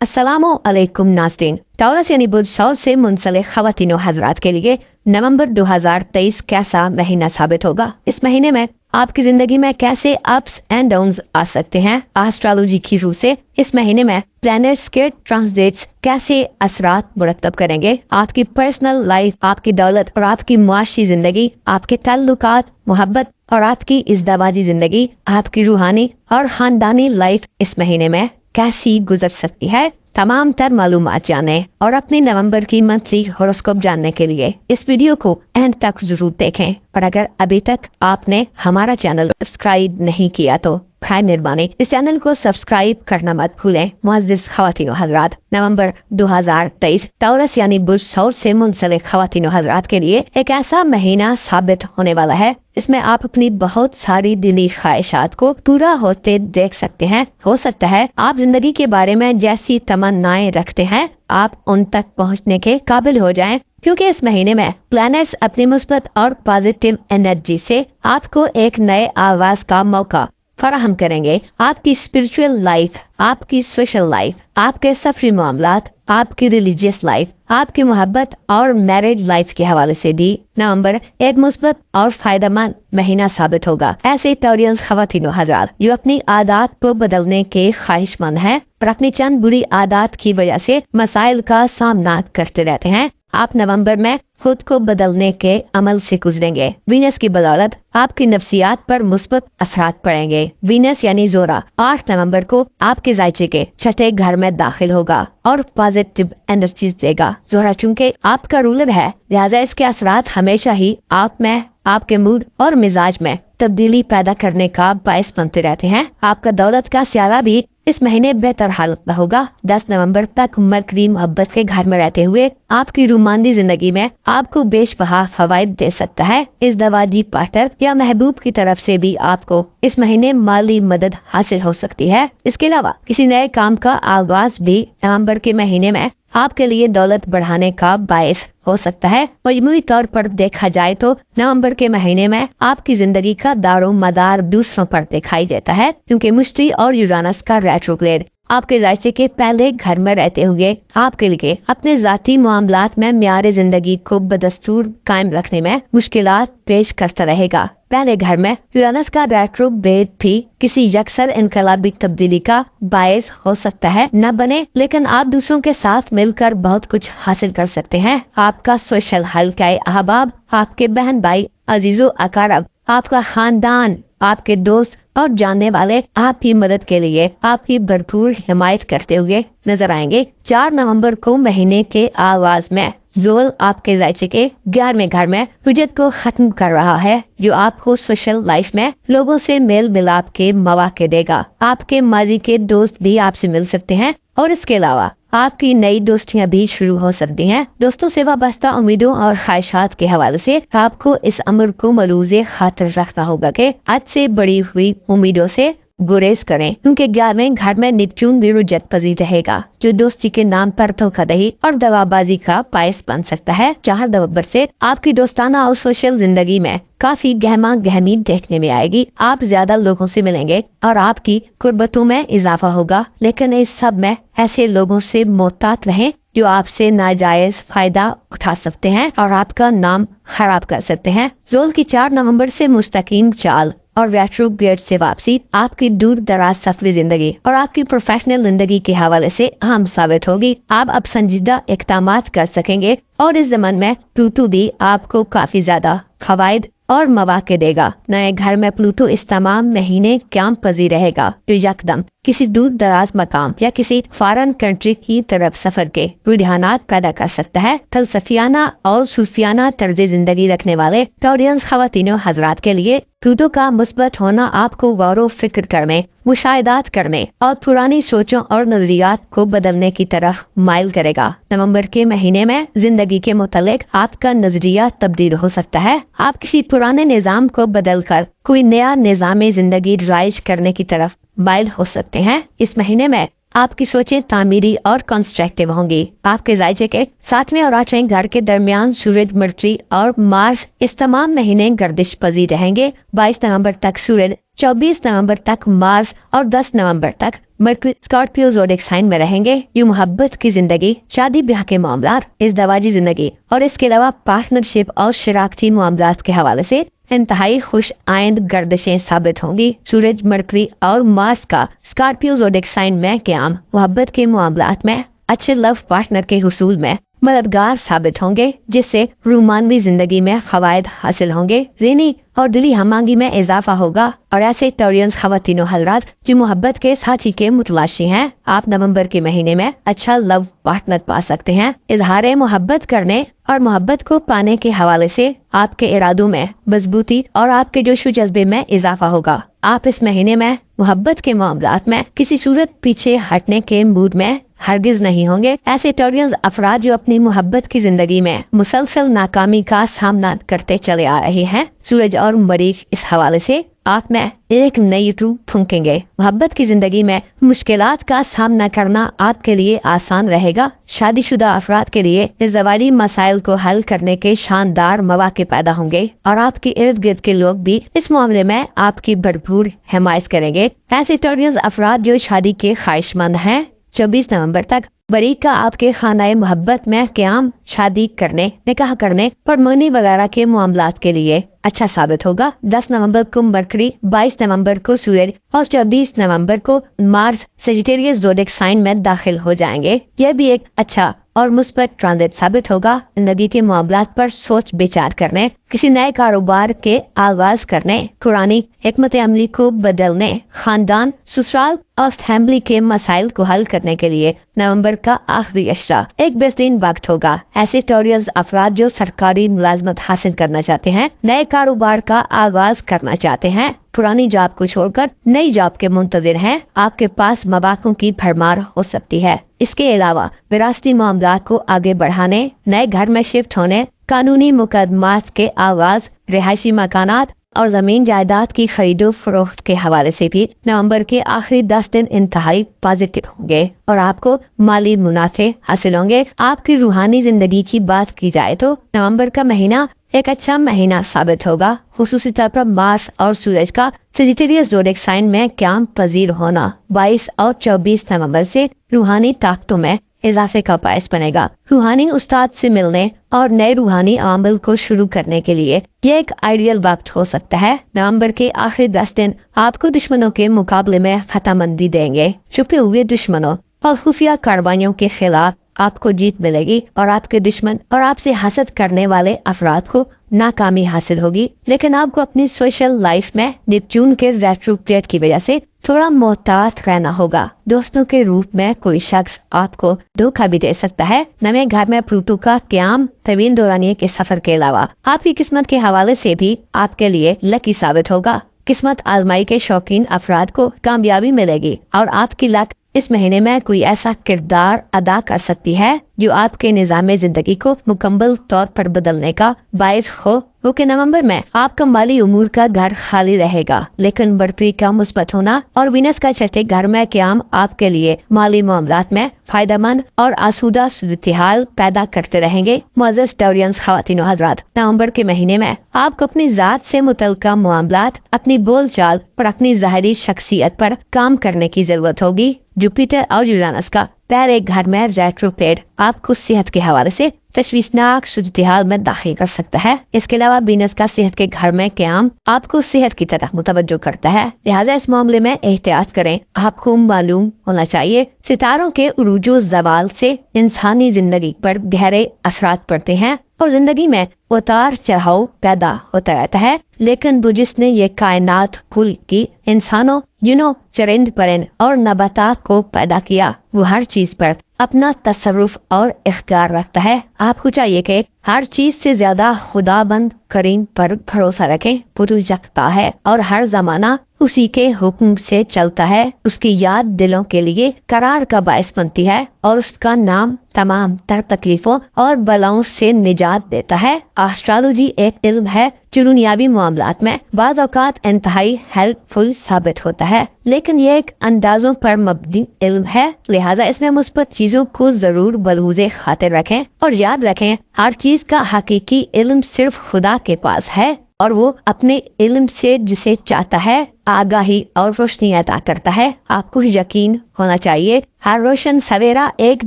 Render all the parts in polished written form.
अस्सलामु अलैकुम नाज़रीन। टॉरस यानी बुर्ज शौर से मुंसलिक ख़वातीनो हज़रात के लिए नवंबर 2023 कैसा महीना साबित होगा। इस महीने में आपकी जिंदगी में कैसे अप्स एंड डाउन्स आ सकते हैं। एस्ट्रोलॉजी की रूह से इस महीने में प्लैनेट्स के ट्रांजिट्स कैसे असरात मुरतब करेंगे आपकी पर्सनल लाइफ, आपकी दौलत और आपकी मुआशी जिंदगी, आपके ताल्लुकात, मोहब्बत और आपकी इज़्दवाजी जिंदगी, आपकी रूहानी और खानदानी लाइफ इस महीने में कैसी गुजर सकती है। तमाम तर मालूमात जाने और अपनी नवंबर की मंथली हॉरोस्कोप जानने के लिए इस वीडियो को एंड तक जरूर देखें। और अगर अभी तक आपने हमारा चैनल सब्सक्राइब नहीं किया तो मेहरबानी इस चैनल को सब्सक्राइब करना मत भूलें। मुअज़्ज़िज़ ख़वातीनो हज़रात, नवंबर 2023 टॉरस यानी बुर्ज शौर से मुंसलिक ख़वातीनो हज़रात के लिए एक ऐसा महीना साबित होने वाला है इसमें आप अपनी बहुत सारी दिली ख्वाहिशात को पूरा होते देख सकते हैं। हो सकता है आप जिंदगी के बारे में जैसी तमन्नाएं रखते हैं आप उन तक पहुंचने के काबिल हो जाएं, क्योंकि इस महीने में प्लैनेट्स अपनी मुस्बत और पॉजिटिव एनर्जी से आपको एक नए आगाज का मौका फराहम करेंगे। आपकी स्पिरिचुअल लाइफ, आपकी सोशल लाइफ, आपके सफरी मामलात, आपकी रिलीजियस लाइफ, आपकी मोहब्बत और मैरिड लाइफ के हवाले से भी नवंबर एक मुस्बत और फायदेमंद महीना साबित होगा। ऐसे टॉरियंस ख़वातीनो हज़रात जो अपनी आदत को बदलने के ख्वाहिशमंद हैं और अपनी चंद बुरी आदत की वजह से मसाइल का सामना करते रहते हैं, आप नवंबर में खुद को बदलने के अमल से गुजरेंगे। वीनस की बदौलत आपकी नफ्सियात पर मुस्बत असरात पड़ेंगे। वीनस यानी जोरा 8 नवंबर को आपके जायचे के छठे घर में दाखिल होगा और पॉजिटिव एनर्जीज देगा। जोरा चूंकि आपका रूलर है, लिहाजा इसके असरात हमेशा ही आप में, आपके मूड और मिजाज में तब्दीली पैदा करने का बायस बनते रहते हैं। आपका दौलत का सियारा भी इस महीने बेहतर हालत में होगा। 10 नवंबर तक मरकरी मोहब्बत के घर में रहते हुए आपकी रोमांसी जिंदगी में आपको बेशबहा फवायद दे सकता है। इस दवाजी पार्टनर या महबूब की तरफ से भी आपको इस महीने माली मदद हासिल हो सकती है। इसके अलावा किसी नए काम का आगाज भी नवंबर के महीने में आपके लिए दौलत बढ़ाने का बायस हो सकता है। मजमूई तौर पर देखा जाए तो नवंबर के महीने में आपकी जिंदगी का दारो मदार दूसरों पर दिखाई देता है, क्योंकि मुश्तरी और यूरानस का रेट्रोग्रेड आपके जायचे के पहले घर में रहते हुए आपके लिए अपने जाती मामलात में म्यार जिंदगी को बदस्तूर कायम रखने में मुश्किलात पेश करता रहेगा। पहले घर में यूरानस का रेट्रोग्रेड भी किसी यकसर इनकलाबी तब्दीली का बायस हो सकता है न बने, लेकिन आप दूसरों के साथ मिलकर बहुत कुछ हासिल कर सकते हैं। आपका सोशल हल्का अहबाब, आपके बहन भाई, अजीजो अकारब, आपका खानदान, आपके दोस्त और जानने वाले आपकी मदद के लिए आपकी भरपूर हिमायत करते हुए नजर आएंगे। 4 नवंबर को महीने के आगाज में जोल आपके जायचे के 11वें घर में हुज्जत को खत्म कर रहा है, जो आपको सोशल लाइफ में लोगों से मेल मिलाप के मौके देगा। आपके माजी के दोस्त भी आपसे मिल सकते हैं और इसके अलावा आपकी नई दोस्तियां भी शुरू हो सकती हैं। दोस्तों से वाबस्ता उम्मीदों और ख्वाहिशात के हवाले से आपको इस अमर को मलूज़े खातिर रखना होगा कि आज से बड़ी हुई उम्मीदों से गुरेज करें, क्योंकि 11वें घर में निपचून भी रुजत पजीर रहेगा, जो दोस्ती के नाम पर धोखाधड़ी और दगाबाजी का बायस बन सकता है। 4 नवंबर से आपकी दोस्ताना और सोशल जिंदगी में काफी गहमा गहमी देखने में आएगी। आप ज्यादा लोगों से मिलेंगे और आपकी कुर्बतों में इजाफा होगा, लेकिन इस सब में ऐसे लोगों से मोहतात रहें जो आपसे नाजायज फायदा उठा सकते हैं और आपका नाम खराब कर सकते हैं। जोल की 4 नवंबर से मुस्तकीम चाल और रेट्रोग्रेड से वापसी आपकी दूर दराज सफरी जिंदगी और आपकी प्रोफेशनल जिंदगी के हवाले से अहम साबित होगी। आप अब संजीदा इक़दामात कर सकेंगे और इस ज़माने में प्लूटो भी आपको काफी ज्यादा फवायद और मौके देगा। नए घर में प्लूटो इस तमाम महीने क्याम पजीर रहेगा, जो यकदम किसी दूर दराज मकाम या किसी फॉरेन कंट्री की तरफ सफर के रुझानात पैदा कर सकता है। फलसफियाना और सूफियाना तर्ज जिंदगी रखने वाले टॉरियंस ख़वातीनो हज़रात के लिए प्लूटो का मुस्बत होना आपको गौर फिक्र करने, मुशाहिदात करने और पुरानी सोचों और नजरियात को बदलने की तरफ माइल करेगा। नवंबर के महीने में जिंदगी के मुतालिक आपका नजरिया तब्दील हो सकता है। आप किसी पुराने निज़ाम को बदलकर कोई नया निज़ाम जिंदगी राइज करने की तरफ माइल हो सकते हैं। इस महीने में आपकी सोचें तामीरी और कंस्ट्रक्टिव होंगी। आपके जायचे के 7वें और 8वें घर के दरमियान सूरज, मर्करी और मार्स इस तमाम महीने गर्दिश पजीर रहेंगे। 22 नवंबर तक सूरज, 24 नवंबर तक मार्स और 10 नवंबर तक मरकरी स्कॉर्पियो ज़ोडिएक साइन में रहेंगे। यूं मोहब्बत की जिंदगी, शादी ब्याह के मामलात, इज़दवाजी जिंदगी और इसके अलावा पार्टनरशिप और शराकती मामलात के हवाले से इंतहाई खुश आइंद गर्दिशें साबित होंगी। सूरज, मरकरी और मार्स का स्कॉर्पियो ज़ोडिएक साइन में क़याम मोहब्बत के मामलात में अच्छे लव पार्टनर के हुसूल में मददगार साबित होंगे, जिससे रूमानवी जिंदगी में फवायद हासिल होंगे। ज़हनी और दिली हमांगी में इजाफा होगा। और ऐसे टॉरियंस ख़वातीनो हज़रात जो मोहब्बत के साथी के मुतलाशी हैं, आप नवंबर के महीने में अच्छा लव पार्टनर पा सकते हैं। इजहार मोहब्बत करने और मोहब्बत को पाने के हवाले से आपके इरादों में मजबूती और आपके जोशो जज्बे में इजाफा होगा। आप इस महीने में मोहब्बत के मामलात में किसी सूरत पीछे हटने के मूड में हरगिज नहीं होंगे। ऐसे टॉरियंस अफराद जो अपनी मोहब्बत की जिंदगी में मुसलसल नाकामी का सामना करते चले आ रहे हैं, सूरज और मरीख इस हवाले से आप में एक नई रूह फूंकेंगे। मोहब्बत की जिंदगी में मुश्किलात का सामना करना आपके लिए आसान रहेगा। शादीशुदा अफराद के लिए ज़वारी मसाइल को हल करने के शानदार मौके पैदा होंगे और आपके इर्द गिर्द के लोग भी इस मामले में आपकी भरपूर हिमायत करेंगे। ऐसे टॉरियंस अफराद जो शादी के ख्वाहिशमंद हैं, 24 नवंबर तक बरीक का आपके खानाए मोहब्बत में क़याम शादी करने, निकाह करने और मनी वगैरह के मामलात के लिए अच्छा साबित होगा। 10 नवंबर को मरकरी, 22 नवंबर को सूरज और 24 नवंबर को मार्स सजिटेरियस ज़ोडिएक साइन में दाखिल हो जाएंगे। यह भी एक अच्छा और मुस्बत ट्रांजिट साबित होगा। जिंदगी के मामलात पर सोच विचार करने, किसी नए कारोबार के आगाज करने, कुरानी हिकमत अमली को बदलने, खानदान, ससुराल और फैमिली के मसाइल को हल करने के लिए नवंबर का आखिरी अशरा एक बेहतरीन वक्त होगा। ऐसे टॉरियंस अफराद जो सरकारी मुलाजमत हासिल करना चाहते हैं, नए कारोबार का आगाज करना चाहते हैं, पुरानी जॉब को छोड़कर नई जॉब के मुंतजिर हैं, आपके पास मौक़ों की भरमार हो सकती है। इसके अलावा विरासती मामलात को आगे बढ़ाने, नए घर में शिफ्ट होने, कानूनी मुकदमात के आगाज, रिहायशी मकानात और जमीन जायदाद की खरीदो फरोख्त के हवाले से भी नवंबर के आखिरी 10 दिन इंतहाई पॉजिटिव होंगे और आपको माली मुनाफे हासिल होंगे। आपकी रूहानी जिंदगी की बात की जाए तो नवंबर का महीना एक अच्छा महीना साबित होगा। खुसूसी तौर पर मार्स और सूरज का सजिटेरियस ज़ोडिएक साइन में क़याम पजीर होना 22 और 24 नवंबर से रूहानी ताकतों में इजाफे का बायस बनेगा। रूहानी उस्ताद से मिलने और नए रूहानी अमल को शुरू करने के लिए ये एक आइडियल वक्त हो सकता है। नवंबर के आखिरी 10 दिन आपको दुश्मनों के मुकाबले में फतहमंदी देंगे। छुपे हुए दुश्मनों और खुफिया कार्रवाइयों के खिलाफ आपको जीत मिलेगी और आपके दुश्मन और आपसे हसद करने वाले अफराद को नाकामी हासिल होगी। लेकिन आपको अपनी सोशल लाइफ में नेपच्यून के रेट्रोग्रेड की वजह से थोड़ा मोहतात रहना होगा। दोस्तों के रूप में कोई शख्स आपको धोखा भी दे सकता है। नए घर में प्लूटो का क़याम तवील दौरानिये के सफर के अलावा आपकी किस्मत के हवाले से भी आपके लिए लकी साबित होगा। किस्मत आजमाई के शौकीन अफराद को कामयाबी मिलेगी और आपकी लक इस महीने में कोई ऐसा किरदार अदा कर सकती है जो आपके निज़ाम ज़िंदगी को मुकम्मल तौर पर बदलने का बायस हो। क्योंकि नवंबर में आपका माली उमूर का घर खाली रहेगा, लेकिन मरकरी का मुस्बत होना और वीनस का छठे घर में क़याम आपके लिए माली मामलात में फायदेमंद और आसूदा सूरत-ए-हाल पैदा करते रहेंगे। मुअज़्ज़ज़ टॉरियंस ख़वातीनो हज़रात, नवंबर के महीने में आपको अपनी ज़ात से मुतल्लिक़ मामलात, अपनी बोलचाल और अपनी ज़ाहिरी शख्सियत पर काम करने की ज़रूरत होगी। जुपिटर और यूरेनस का पहले घर में रेट्रोग्रेड आपको सेहत के हवाले से तशवीशनाक सूरत-ए-हाल में दाखिल कर सकता है। इसके अलावा वीनस का सेहत के घर में क़याम आपको सेहत की तरफ मुतवज्जो करता है, लिहाजा इस मामले में एहतियात करें। आपको मालूम होना चाहिए सितारों के उरूजो ज़वाल से इंसानी जिंदगी पर गहरे असरात पड़ते हैं और जिंदगी में उतार चढ़ाव पैदा होता रहता है। लेकिन वो जिसने ये कायनात कुल की इंसानों, जिनों, चरिंद परिंद और नबातात को पैदा किया, वो हर चीज पर अपना तसर्रुफ और इख्तियार रखता है। आपको चाहिए कि हर चीज से ज्यादा खुदाबंद करीम पर भरोसा रखें। पुरु जख्ता है और हर जमाना उसी के हुक्म से चलता है। उसकी याद दिलों के लिए करार का बायस बनती है और उसका नाम तमाम तर तकलीफों और बलाओं से निजात देता है। एस्ट्रोलॉजी एक इल्म है जो दुनियावी मामलात में बाज़ औक़ात इंतहाई हेल्पफुल साबित होता है, लेकिन ये एक अंदाजों पर मबनी इल्म है, लिहाजा इसमें मुस्बत चीजों को जरूर बलूज़े खातिर रखें और याद रखें हर चीज का हकीकी इल्म सिर्फ खुदा के पास है। اور وہ اپنے علم سے جسے چاہتا ہے آگاہی اور روشنی عطا کرتا ہے۔ آپ کو یقین ہونا چاہیے ہر روشن سویرا ایک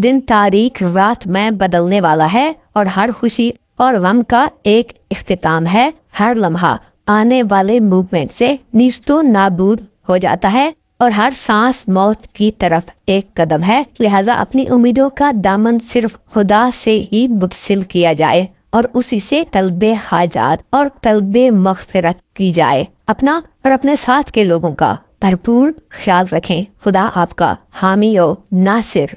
دن تاریک رات میں بدلنے والا ہے، اور ہر خوشی اور غم کا ایک اختتام ہے۔ ہر لمحہ آنے والے موومنٹ سے نیست و نابود ہو جاتا ہے، اور ہر سانس موت کی طرف ایک قدم ہے۔ لہٰذا اپنی امیدوں کا دامن صرف خدا سے ہی متصل کیا جائے، اور اسی سے طلب حاجات اور طلب مغفرت کی جائے۔ اپنا اور اپنے ساتھ کے لوگوں کا بھرپور خیال رکھیں۔ خدا آپ کا حامی و ناصر